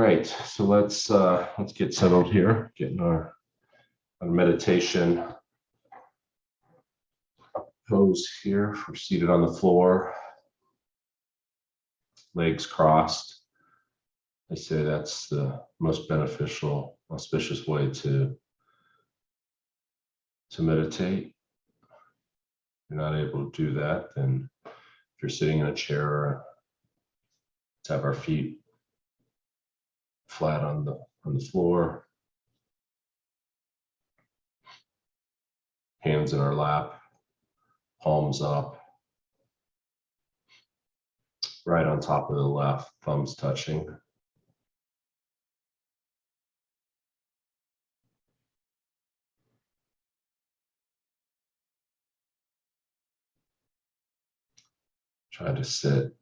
right, so let's get settled here, get in our meditation pose here. We're seated on the floor, legs crossed. I say that's the most beneficial, auspicious way to meditate. If you're not able to do that, then if you're sitting in a chair, let's have our feet flat on the floor, hands in our lap, palms up, right on top of the left, thumbs touching. Try to sit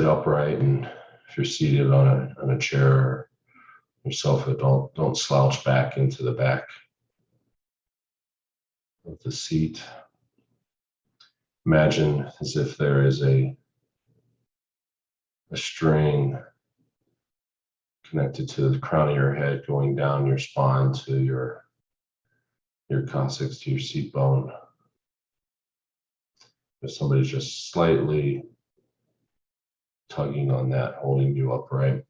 upright, and if you're seated on a chair or your sofa, don't slouch back into the back of the seat. Imagine as if there is a string connected to the crown of your head going down your spine to your coccyx, to your seat bone. If somebody's just slightly tugging on that, holding you upright.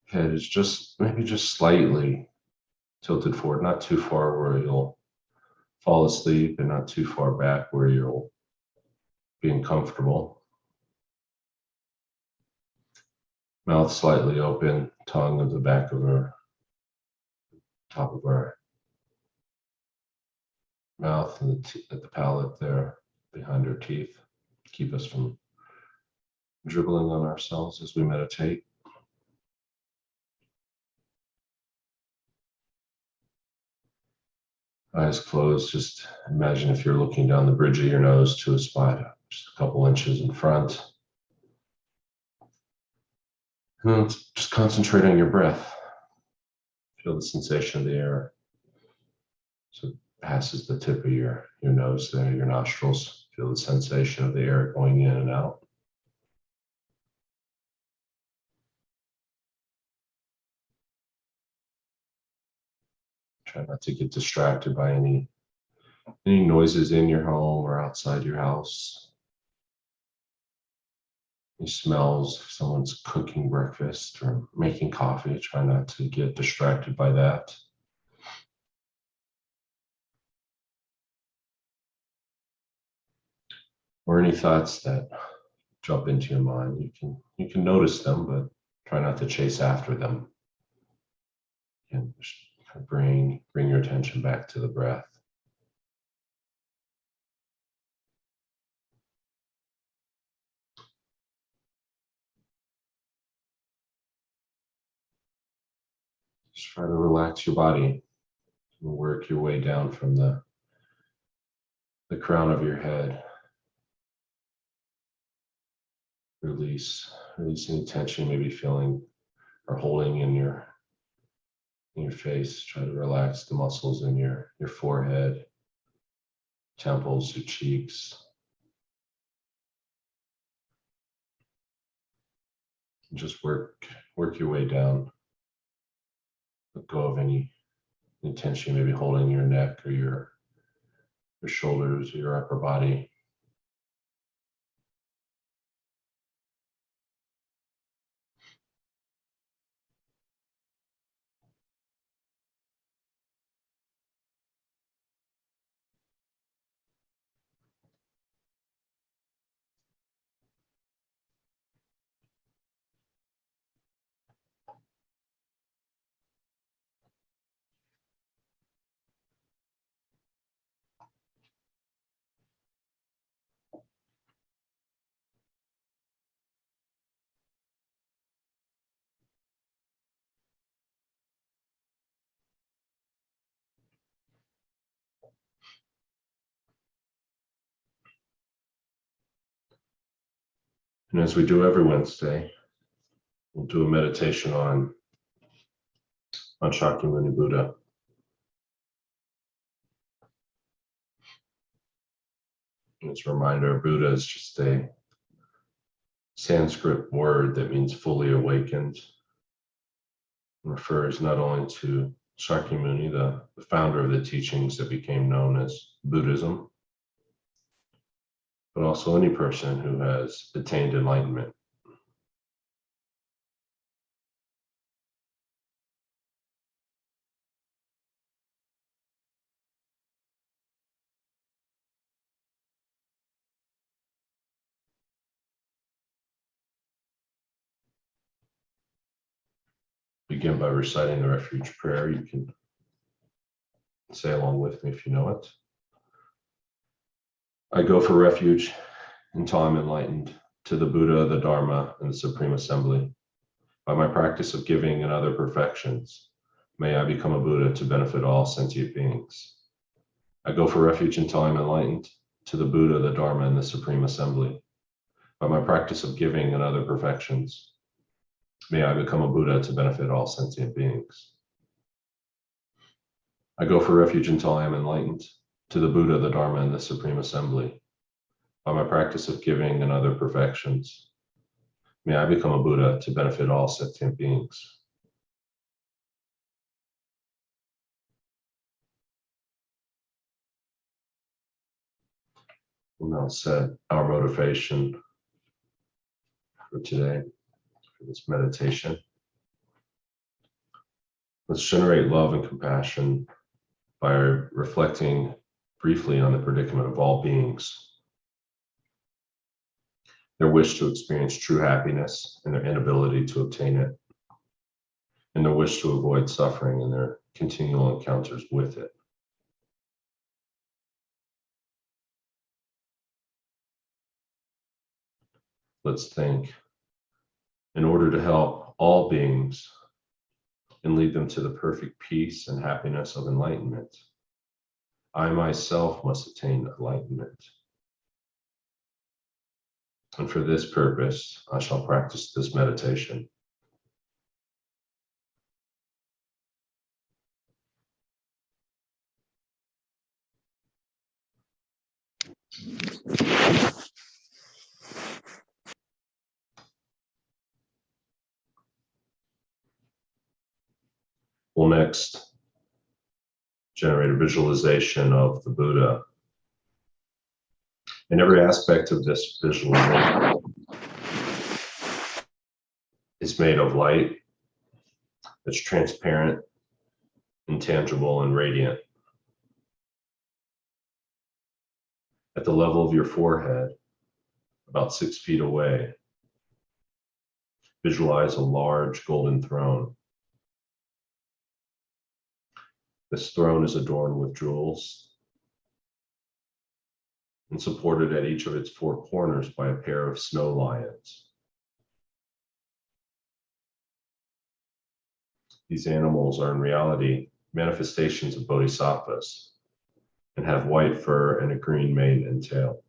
Head is just maybe just slightly tilted forward, not too far where you'll fall asleep, and not too far back where you'll be uncomfortable. Mouth slightly open, tongue at the back of our top of our mouth and at the palate there behind our teeth. Keep us from dribbling on ourselves as we meditate. Eyes closed, just imagine if you're looking down the bridge of your nose to a spot just a couple inches in front. And then just concentrate on your breath. Feel the sensation of the air. So it passes the tip of your nose there, your nostrils. Feel the sensation of the air going in and out. Try not to get distracted by any noises in your home or outside your house. Any smells, if someone's cooking breakfast or making coffee, try not to get distracted by that. Or any thoughts that jump into your mind. You can notice them, but try not to chase after them. And just bring your attention back to the breath. Just try to relax your body and work your way down from the crown of your head. Release any tension you may be feeling or holding in your face. Try to relax the muscles in your forehead, temples, your cheeks. And just work your way down. Let go of any tension you may be holding in your neck or your shoulders or your upper body. And as we do every Wednesday, We'll do a meditation on Shakyamuni Buddha. And as a reminder, Buddha is just a Sanskrit word that means fully awakened. It refers not only to Shakyamuni, the founder of the teachings that became known as Buddhism, but also any person who has attained enlightenment. Begin by reciting the refuge prayer. You can say along with me if you know it. I go for refuge until I'm enlightened to the Buddha, the Dharma, and the Supreme Assembly. By my practice of giving and other perfections, may I become a Buddha to benefit all sentient beings. I go for refuge until I'm enlightened to the Buddha, the Dharma, and the Supreme Assembly. By my practice of giving and other perfections, may I become a Buddha to benefit all sentient beings. I go for refuge until I am enlightened to the Buddha, the Dharma, and the Supreme Assembly. By my practice of giving and other perfections, may I become a Buddha to benefit all sentient beings. We'll now set our motivation for today, for this meditation. Let's generate love and compassion by reflecting briefly on the predicament of all beings, their wish to experience true happiness and their inability to obtain it, and their wish to avoid suffering and their continual encounters with it. Let's think, in order to help all beings and lead them to the perfect peace and happiness of enlightenment, I myself must attain enlightenment. And for this purpose, I shall practice this meditation. We'll next generate a visualization of the Buddha. And every aspect of this visualization is made of light that's transparent, intangible, and radiant. At the level of your forehead, about 6 feet away, visualize a large golden throne. This throne is adorned with jewels and supported at each of its 4 corners by a pair of snow lions. These animals are in reality manifestations of bodhisattvas and have white fur and a green mane and tail.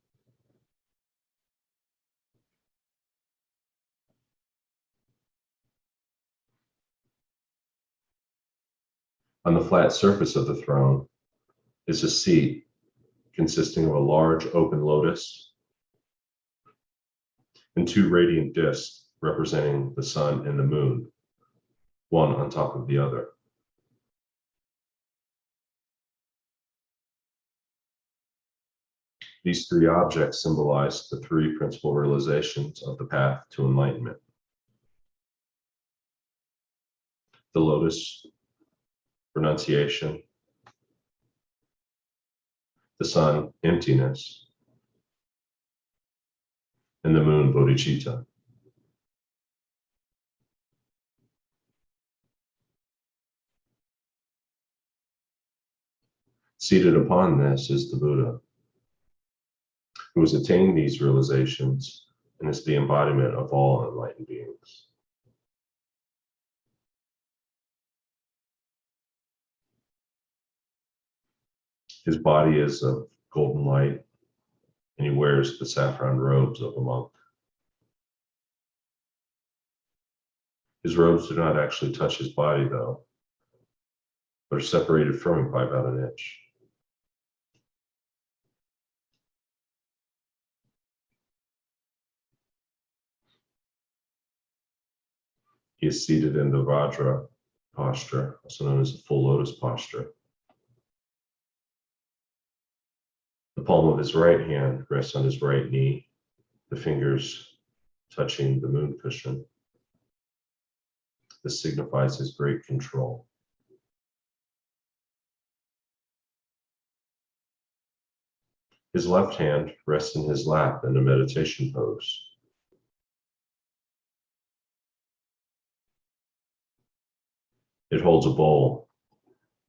On the flat surface of the throne is a seat consisting of a large open lotus and 2 radiant discs representing the sun and the moon, one on top of the other. These 3 objects symbolize the 3 principal realizations of the path to enlightenment. The lotus, renunciation; the sun, emptiness; and the moon, bodhicitta. Seated upon this is the Buddha, who has attained these realizations and is the embodiment of all enlightened beings. His body is of golden light, and he wears the saffron robes of a monk. His robes do not actually touch his body, though, but are separated from him by about an inch. He is seated in the Vajra Posture, also known as the full lotus posture. The palm of his right hand rests on his right knee, the fingers touching the moon cushion. This signifies his great control. His left hand rests in his lap in a meditation pose. It holds a bowl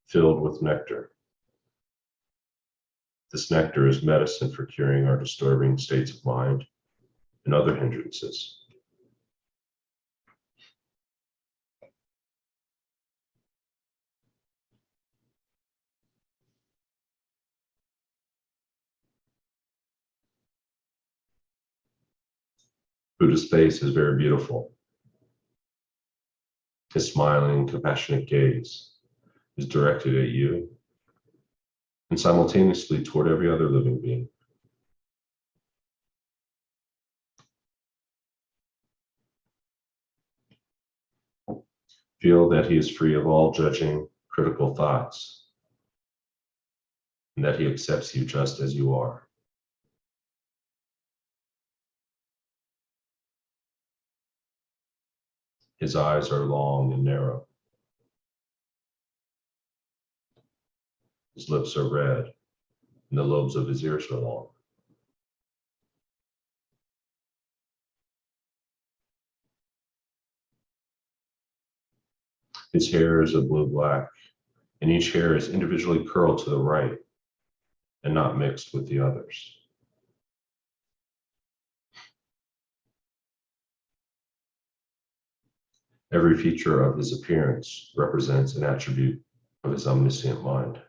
filled with nectar. This nectar is medicine for curing our disturbing states of mind and other hindrances. Buddha's face is very beautiful. His smiling, compassionate gaze is directed at you and simultaneously toward every other living being. Feel that he is free of all judging, critical thoughts, and that he accepts you just as you are. His eyes are long and narrow. His lips are red, and the lobes of his ears are long. His hair is a blue-black, and each hair is individually curled to the right and not mixed with the others. Every feature of his appearance represents an attribute of his omniscient mind.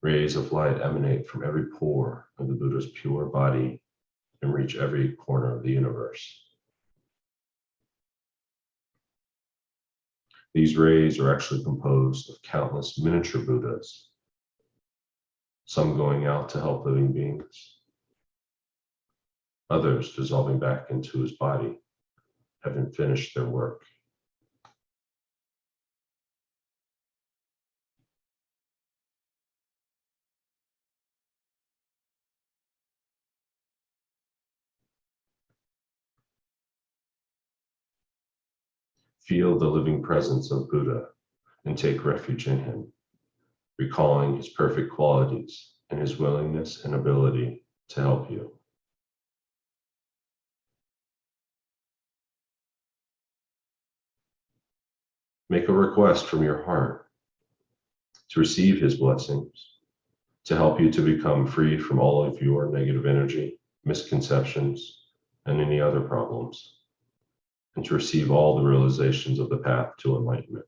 Rays of light emanate from every pore of the Buddha's pure body and reach every corner of the universe. These rays are actually composed of countless miniature Buddhas, some going out to help living beings, others dissolving back into his body, having finished their work. Feel the living presence of Buddha and take refuge in him, recalling his perfect qualities and his willingness and ability to help you. Make a request from your heart to receive his blessings, to help you to become free from all of your negative energy, misconceptions, and any other problems, and to receive all the realizations of the path to enlightenment.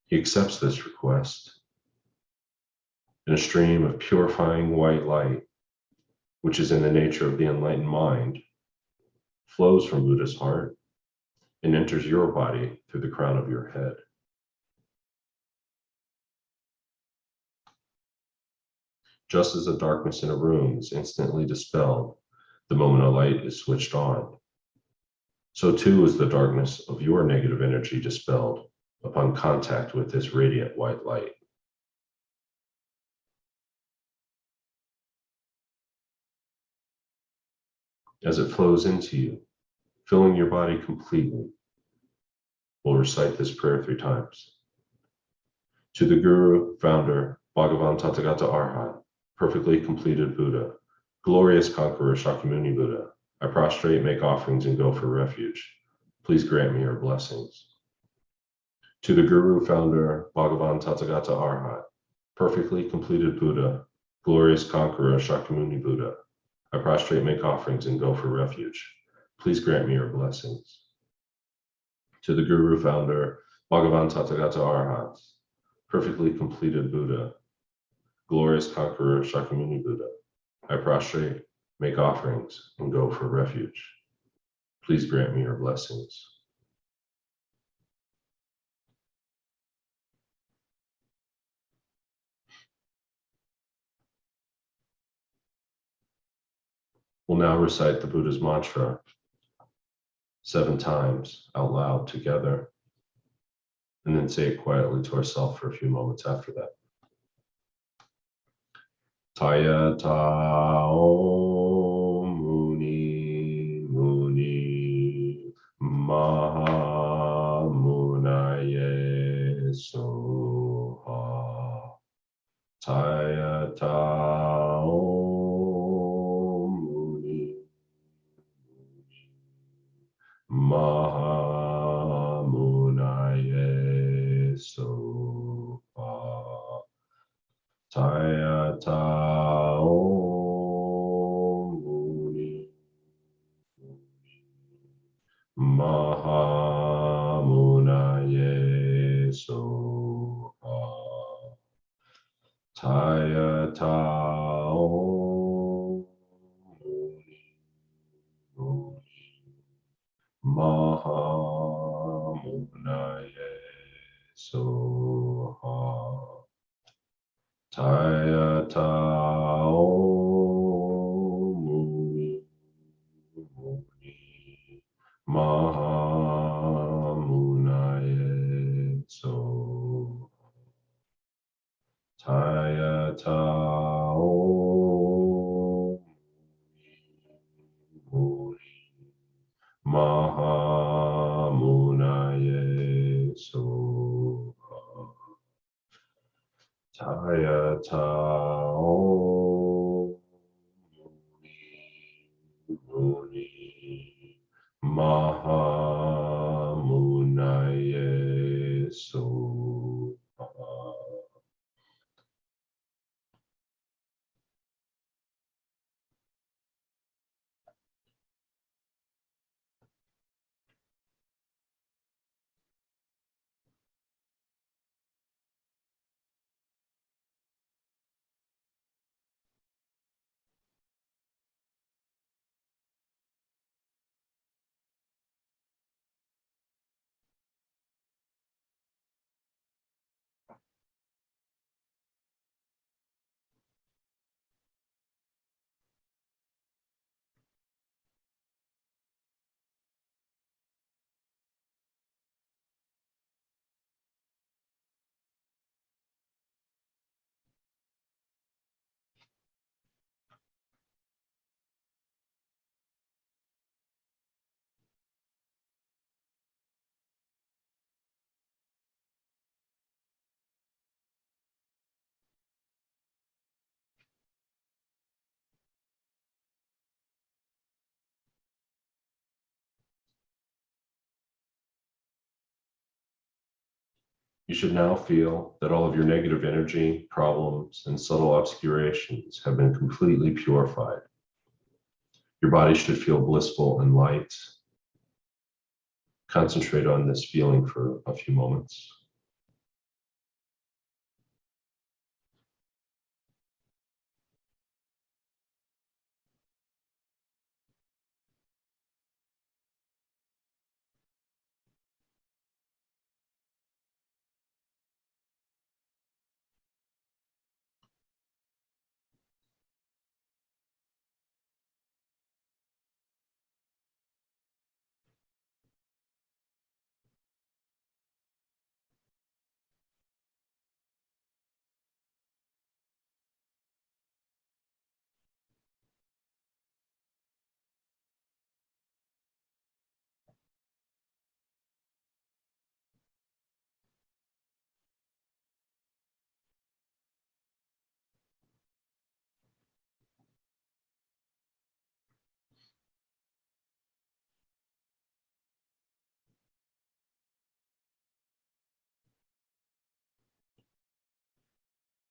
He accepts this request, and a stream of purifying white light, which is in the nature of the enlightened mind, flows from Buddha's heart and enters your body through the crown of your head. Just as the darkness in a room is instantly dispelled the moment a light is switched on, so too is the darkness of your negative energy dispelled upon contact with this radiant white light. As it flows into you, filling your body completely, we'll recite this prayer 3 times. To the Guru, Founder, Bhagavan Tathagata Arhat, perfectly completed Buddha, glorious conqueror Shakyamuni Buddha, I prostrate, make offerings, and go for refuge. Please grant me your blessings. To the Guru, Founder, Bhagavan Tathagata Arhat, perfectly completed Buddha, glorious conqueror Shakyamuni Buddha, I prostrate, make offerings, and go for refuge. Please grant me your blessings. To the Guru founder, Bhagavan Tathagata Arhat, perfectly completed Buddha, glorious conqueror Shakyamuni Buddha, I prostrate, make offerings, and go for refuge. Please grant me your blessings. We'll now recite the Buddha's mantra 7 times out loud together, and then say it quietly to ourselves for a few moments after that. Taya Tao Muni Muni Maha Munaye Soha. Taya Tao Muni Maha Munaye Soha. Taya Tao Muni Maha Munaye Soha. Taya Tao Muni Maha Munaye Soha. Taya Tao Muni Maha Munaye So. Taya Tao Muni Maha Munaye So. Taya Tao Muni Maha Munaye So. You should now feel that all of your negative energy, problems, and subtle obscurations have been completely purified. Your body should feel blissful and light. Concentrate on this feeling for a few moments.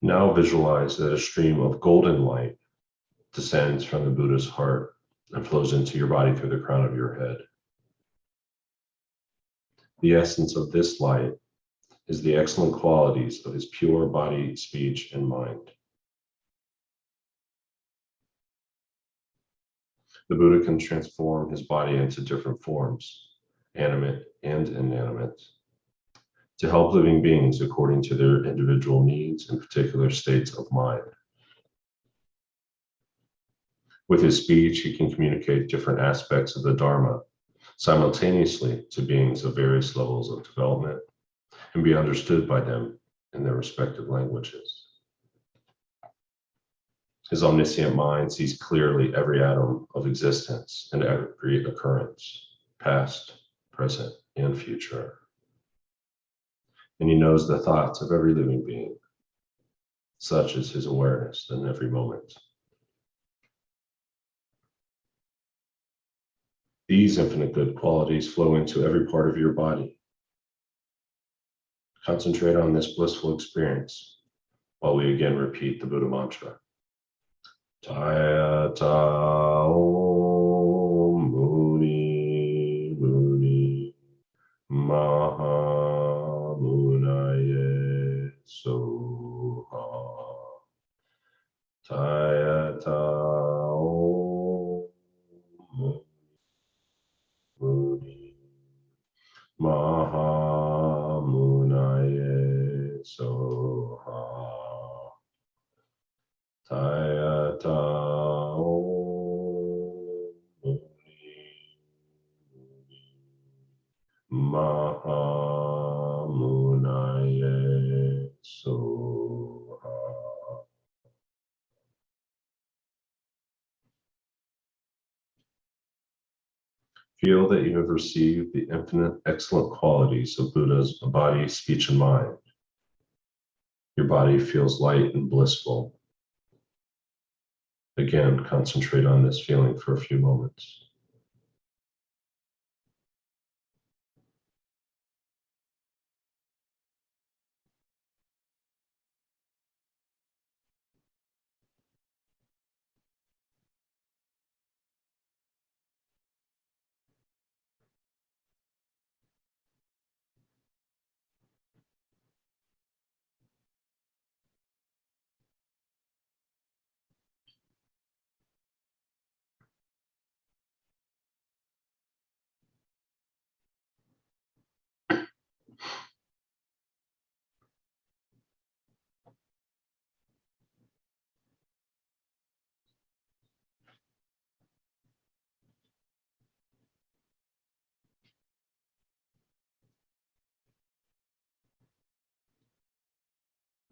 Now visualize that a stream of golden light descends from the Buddha's heart and flows into your body through the crown of your head. The essence of this light is the excellent qualities of his pure body, speech, and mind. The Buddha can transform his body into different forms, animate and inanimate, to help living beings according to their individual needs and particular states of mind. With his speech, he can communicate different aspects of the Dharma simultaneously to beings of various levels of development and be understood by them in their respective languages. His omniscient mind sees clearly every atom of existence and every occurrence, past, present, and future. And he knows the thoughts of every living being. Such is his awareness in every moment. These infinite good qualities flow into every part of your body. Concentrate on this blissful experience while we again repeat the Buddha mantra. Taya ta om muni muni maha munaye soha. Taya ta om muni maha munaye soha. Taya ta om maha munaye soha. Feel that you have received the infinite excellent qualities of Buddha's body, speech, and mind. Your body feels light and blissful. Again, concentrate on this feeling for a few moments.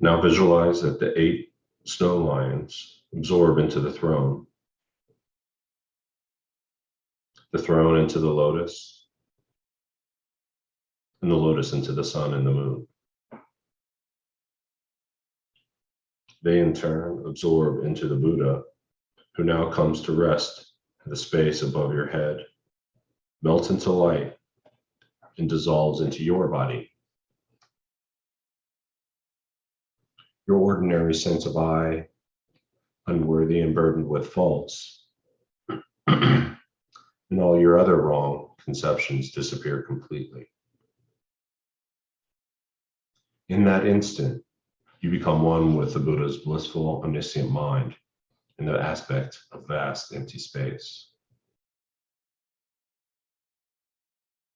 Now visualize that the 8 snow lions absorb into the throne into the lotus, and the lotus into the sun and the moon. They in turn absorb into the Buddha, who now comes to rest in the space above your head, melts into light, and dissolves into your body. Your ordinary sense of I, unworthy and burdened with faults, and all your other wrong conceptions disappear completely. In that instant, you become one with the Buddha's blissful, omniscient mind in the aspect of vast empty space.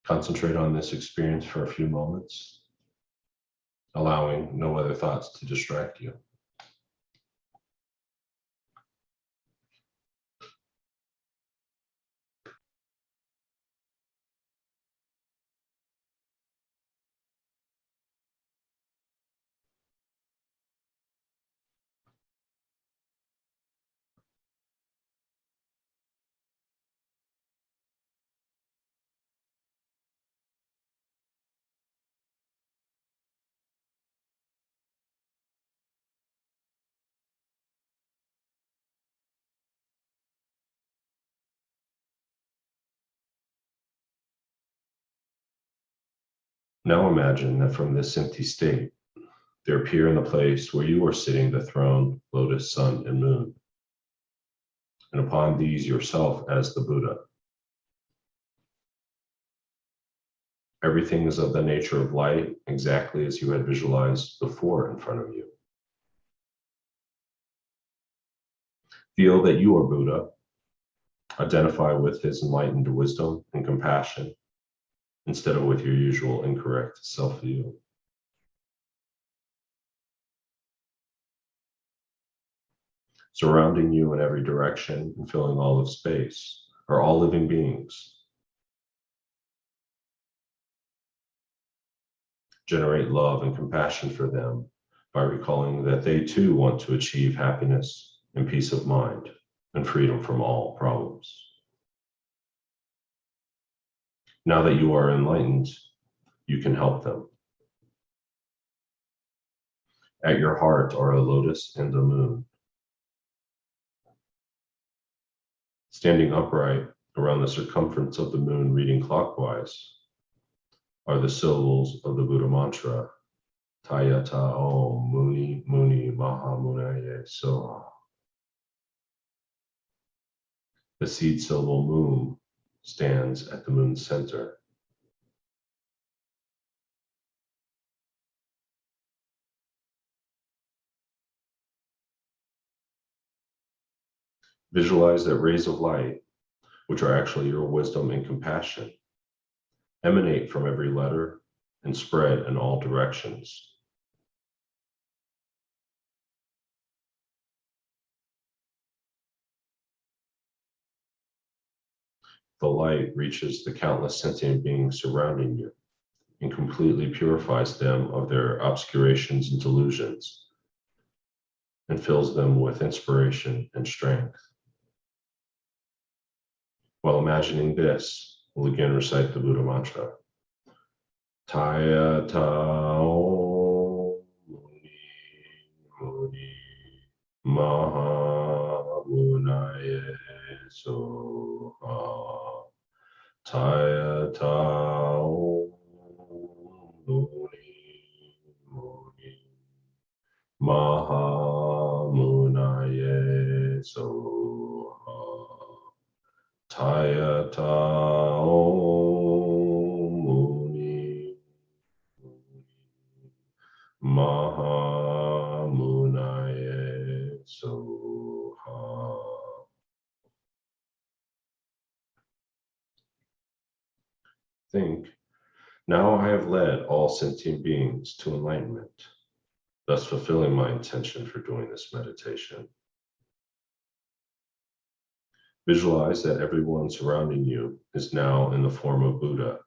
Concentrate on this experience for a few moments, allowing no other thoughts to distract you. Now imagine that from this empty state, They appear in the place where you are sitting, the throne, lotus, sun, and moon, and upon these yourself as the Buddha. Everything is of the nature of light, exactly as you had visualized before in front of you. Feel that you are Buddha. Identify with his enlightened wisdom and compassion instead of with your usual incorrect self-view. Surrounding you in every direction and filling all of space are all living beings. Generate love and compassion for them by recalling that they too want to achieve happiness and peace of mind and freedom from all problems. Now that you are enlightened, you can help them. At your heart are a lotus and a moon. Standing upright around the circumference of the moon, reading clockwise, are the syllables of the Buddha mantra, Tayata Om Muni Muni Maha Munaye Soha. The seed syllable moon stands at the moon's center. Visualize that rays of light, which are actually your wisdom and compassion, emanate from every letter and spread in all directions. The light reaches the countless sentient beings surrounding you and completely purifies them of their obscurations and delusions and fills them with inspiration and strength. While imagining this, we'll again recite the Buddha mantra. Tayata Om Muni Muni Maha Munaye Soha. Tayata Om Muni Muni Maha Munaye Soha. Tayata Om Muni Muni Maha Munaye Soha. Think, now I have led all sentient beings to enlightenment, thus fulfilling my intention for doing this meditation. Visualize that everyone surrounding you is now in the form of Buddha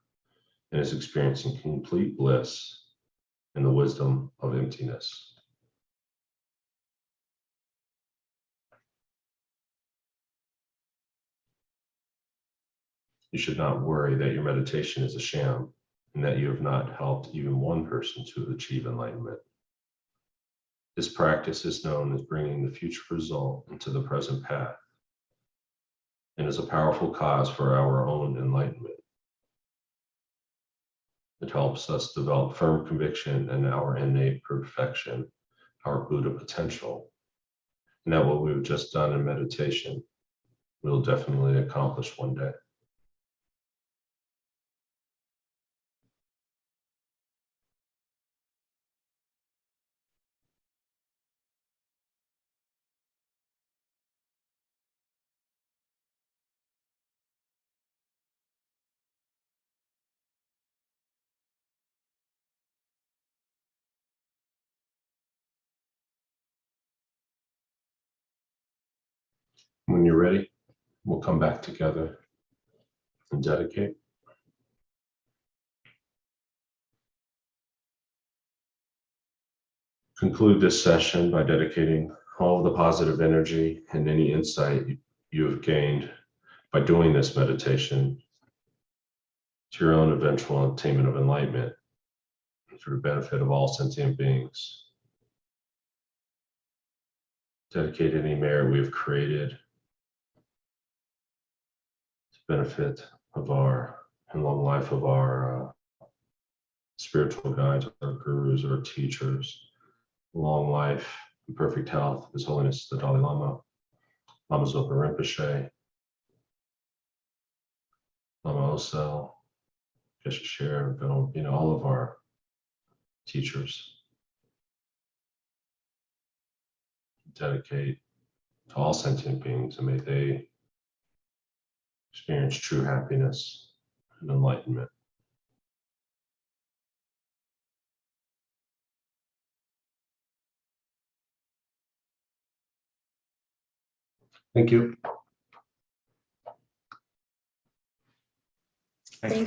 and is experiencing complete bliss in the wisdom of emptiness. You should not worry that your meditation is a sham and that you have not helped even one person to achieve enlightenment. This practice is known as bringing the future result into the present path and is a powerful cause for our own enlightenment. It helps us develop firm conviction in our innate perfection, our Buddha potential, and that what we've just done in meditation, we'll definitely accomplish one day. When you're ready, we'll come back together and dedicate. Conclude this session by dedicating all of the positive energy and any insight you have gained by doing this meditation to your own eventual attainment of enlightenment for the benefit of all sentient beings. Dedicate any merit we have created to benefit of our and long life of our spiritual guides, our gurus, our teachers, long life and perfect health of His Holiness the Dalai Lama, Lama Zopa Rinpoche, Lama Osel, Geshe Share, all of our teachers. Dedicate to all sentient beings, and may they experience true happiness and enlightenment. Thank you. Thank you.